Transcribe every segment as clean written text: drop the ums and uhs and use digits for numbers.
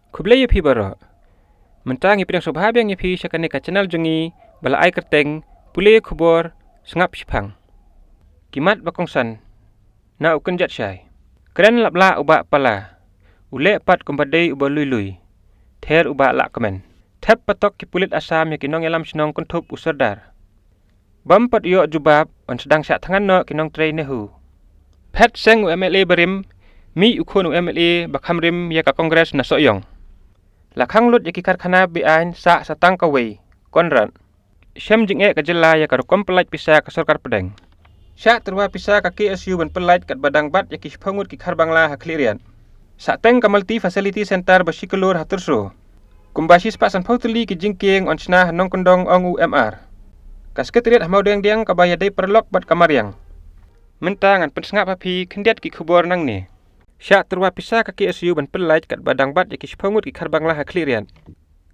Kublai yapi bara. Mentangi pidang sobhab yang yapi syakane ka channel jungi bala ai kerteng pulih kubor sengap sipang. Kimat bakongsan na ukun jat syai. Keren lapla uba pala. Ule pat kumbadai uba lui. Ther uba lak kemen. Tep patok ki pulit asam ya kinong yalam sinong kuntup usardar. Bampat yo jubab on sedang syak tangan no kinong trei nehu. Pet seng UMLA berim mi ukun UMLA bakhamrim ya ka kongres na soyong. Lakhang lut ya ki karkhana biain sa satang kawai konran. Syam jing ka jela ya ka rukom pelait pisa ka sarkar pedeng. Syak terwa pisa ka KSU ban pelait kat badang bat ya ki spangut ki kharbangla ha klirian. Sateng ka multi facility center basikulur haturso. Kumbasis pak san pautuli ki jingking on snah nong kondong ong UMR. Kasketiriat hamau deng ka bayadai perlok bat kamariang. Mentangan pensengap api kendiat ki kubor nang ni. Syak terwa pisa ka KSU ban pelait kat badang bat ya ki spangut ki kharbangla ha klirian.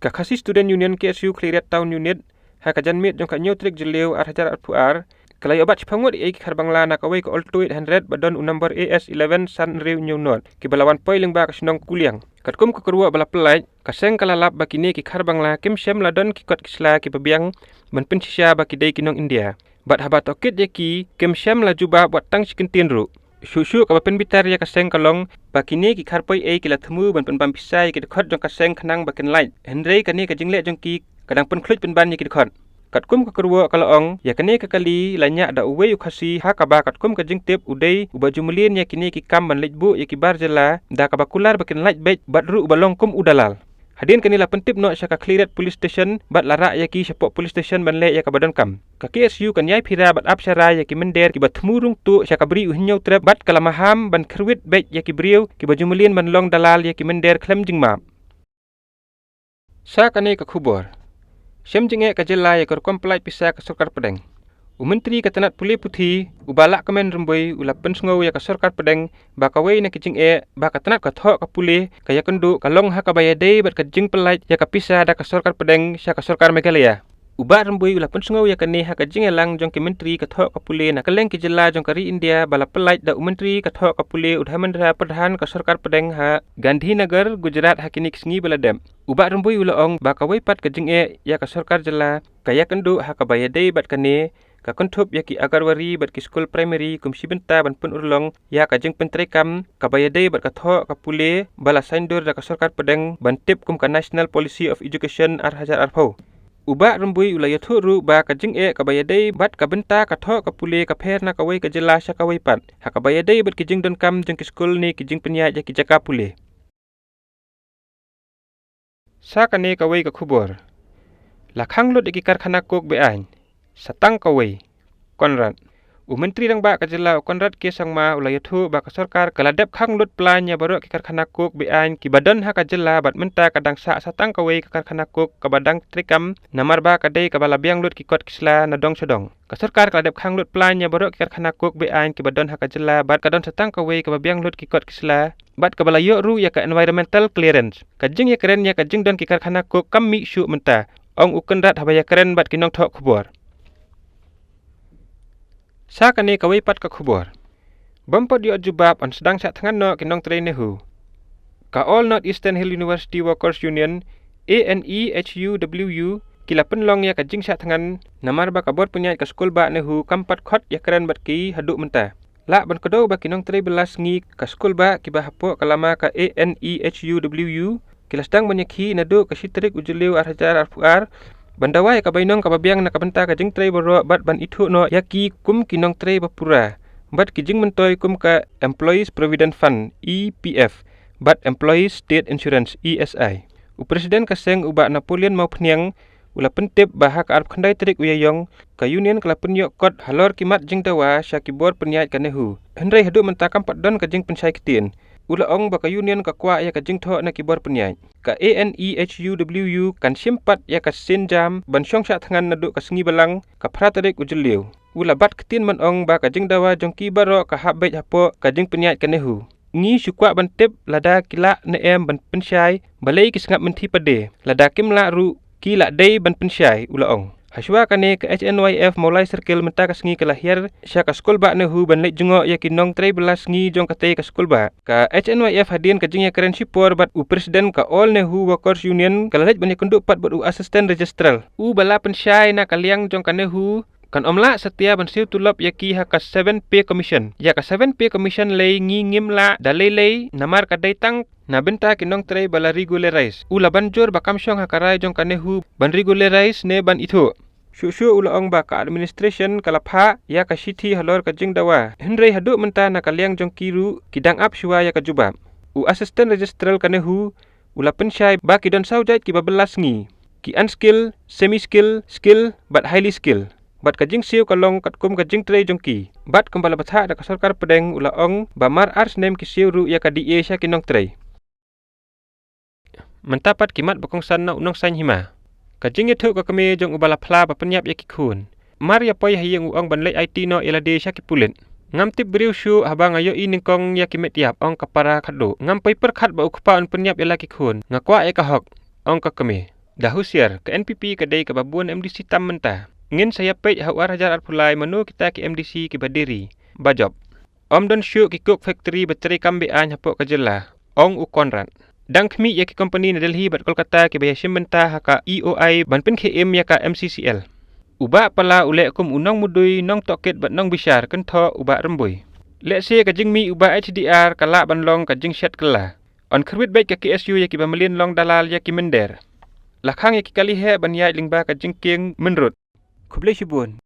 Ka khasi student union KSU kliriat town unit ha ka janmit jong ka nyotrik jeleu ar hajar ar kalai obat spangut ki kharbangla na kawai ko oltuit 100 badon number AS11 san riu new not ki balawan poiling ba ka sinong kuliang. Katkum ka kerua bala pelait kaseng kalalap bakini ki kharbangla kim syam ladon ki kot kisla ki babiang ban pensisya baki dei kinong India. Bat habat okit ya ki kim syam la juba buat tang sikentin ru. Syusyu ka bapen bitar ya kaseng kalong bakini ki kharpoi ki la themu ban pen pampisai ki dekhot jong kaseng khanang baken light. Hendrei kani ka jingle jong ki kadang pen khluj pen ban ya ki dekhot. Katkum ka kerua kalaong ya kani ka kali lanya da uwe ukhasi ha ka ba katkum ka jingtip udai ubajumulin ya kini ki kam ban lejbu ya ki barjela da ka bakular baken light bet badru ubalongkum udalal. Hadin kani la pentip no syaka cleared police station bat larak ya ki syapok police station ban le ya ka badon kam. Ka KSU kan yai phira bat apsyara ya ki mender ki bathmurung tu syaka beri uhinyau trap bat kalamaham ban kerwit bet ya ki beriu ki bajumulin ban long dalal ya ki mender klem jingmap. Sa kani ka khubor. Syam jinge ka jela ya ka komplit pisa ka sarkar pedeng. Menteri katanat pulih putih ubalak kemen remboi ula pensngau ya ka sarkar pedeng bakawai na kijing ba katanat ka thok ka pulih kaya kendu kalong ha ka bayadei bat ka jing pelait ya ka pisa da ka sarkar pedeng sya ka sarkar Meghalaya. Uba remboi ula pensngau ya ka ne ha ka jing elang jong ki menteri ka thok ka pulih na kaleng ki jela jong kari India bala pelait da menteri ka thok ka pulih udhamendra pradhan ka sarkar pedeng ha Gandhinagar Gujarat ha kini kisngi baladem. Uba remboi ula ong bakawai pat ka jing ya ka sarkar jela kaya kendu ha ka bayadei bat ka ne ka kontup ya ki agarwari bat ki school primary kum sibenta ban pun urlong ya ka jeng pentrekam ka bayadei bat ka tho ka pule bala saindur da ka sarkar pedeng ban tip kum ka National Policy of Education ar hajar arpau. Uba rembui ula yathuru ba ka jeng ka bayadei bat ka benta ka tho ka pule ka pher na ka wai ka jela sya ka wai pat ha ka bayadei bat ki jeng don kam jeng ki school ni ki jeng penya ya ki jaka pule. Sa kane ka wai ka khubor. Lakhang lot ki karkhana kok beain. Satang kawai Konrad Menteri dang ba ka jela Konrad ke sangma ula yathu ba ka sarkar kaladep khang lut planya baro ki karkhana kok beain ki badan ha ka jela bat menta kadang sa satang kawai ka karkhana kok ka badang trikam namar ba ka dei ka bala biang lut ki kot kisla na dong sedong ka sarkar kaladep khang lut planya baro ki karkhana kok beain ki badan ha ka jela bat kadon satang kawai ka biang lut ki kot kisla bat ka bala yo ru ya ka environmental clearance ka jing ya keren ya ka jing don ki karkhana kok kam mi syu menta ong ukenrat habaya keren bat kinong thok khubor. Sa kani kawai pat ka khubor. Bampot yo jubab on sedang syak tangan no kinong trei nehu. Ka All North Eastern Hill University Workers Union ANEHUWU kila penlong ya ka jing syak tangan namar ba ka bot punya ka skul ba nehu kampat khot ya keren bat ki haduk menta. La ban kodo ba kinong trei belas ngi ka skul ba ki ba hapo kalama ka ANEHUWU kila sedang menyekhi nadu ka sitrik ujuleu ar hajar arfuar bandawai ka bainong ka babiang na kabenta ka jing trei baro bat ban ithu no yaki kum kinong trei bapura bat ki jing mentoy kum ka Employees Provident Fund EPF bat Employees State Insurance ESI. Presiden kaseng uba Napoleon mau pniang ula pentip bahak arp khandai trik uyayong ka union kala penyok kot halor kimat jing dawa syaki bor penyait kanehu. Hendrai hadu mentakam padon ka jing pensai kitin. Ula ong baka union ka kwa ya ka jing tho na kibor penyai ka ANEHUWU kan simpat ya ka sinjam ban syong syak tangan nadu ka sengi balang ka pratarik ujuleu ula bat ketin man ong ba ka jing dawa jong ki baro ka habet hapo ka jing penyai kanehu ngi syukwa ban tip lada kila na ban pensyai balai ki sengap menti pade lada kim la ru ki la dei ban pensyai ula ong Haswa kane ke HNYF mulai circle menta ka sngi ke lahir sya ka skul ba nehu ban lek jungo ya kinong 13 sngi jong ka te ka skul ba. Ka HNYF hadin ka jing ya keren sipor bat u presiden ka all nehu workers union ka lek ban ya kunduk pat bat u assistant registrar. U bala pensyai na kaliang jong ka nehu kan omla setia ban siu tulop ya ki ha ka 7 pay commission. Ya ka 7 pay commission lei ngi ngim la dalei namar ka daitang na benta kinong tre bala regularize. Ula banjur bakam syong hakarai jong kanehu ban regularize ne ban itu. Syuk-syuk ula ong ba ka administration kalapha ya ka shithi halor ka jing dawa. Henry haduk menta na kaliang jong kiru kidang ap syua ya ka jubab. U assistant registrar kanehu ula pensyai ba kidon saujait ki babelas ngi. Ki unskill, semi skill, skill but highly skill. Bat ka jing siu kalong kat kum ka jing tre jong ki. Bat kembala batha da ka sarkar pedeng ula ong ba mar ars nem ki siu ru ya ka di sya kinong tre. Mentapat kimat bakongsan na unong san hima. Kajing itu ka kami jong ubala pla ba penyap ya kikun. Mar ya poi hayeng uang ban lek IT no elade sya kipulit. Ngam tip beriu syu habang ayo ini kong ya kimet tiap ong kapara khado. Ngam paper khat ba ukpa on penyap ya kikun. Ngakwa ka hok ong ka kami. Dahusier ke NPP kadai ka babuan MDC tam menta. Ngin saya pej hawar hajar arpulai menu kita ki MDC ki badiri. Bajob. Om don syu ki cook factory bateri kambe an hapok ka jela. Ong u konrat. Dang kmi ya ki company na Delhi bat Kolkata ki bayashim benta haka EOI ban pin KM ya ka MCCL. Uba pala ule kum unong mudui nong toket bat nong bishar kan tho uba rembui. Lek se ka jingmi uba HDR kala ban long ka jing shat kala. On kerwit baik ka KSU ya ki bamelin long dalal ya ki mender. Lakhang ya ki kali he ban ya lingba ka jing king menrut. Kublai shibun.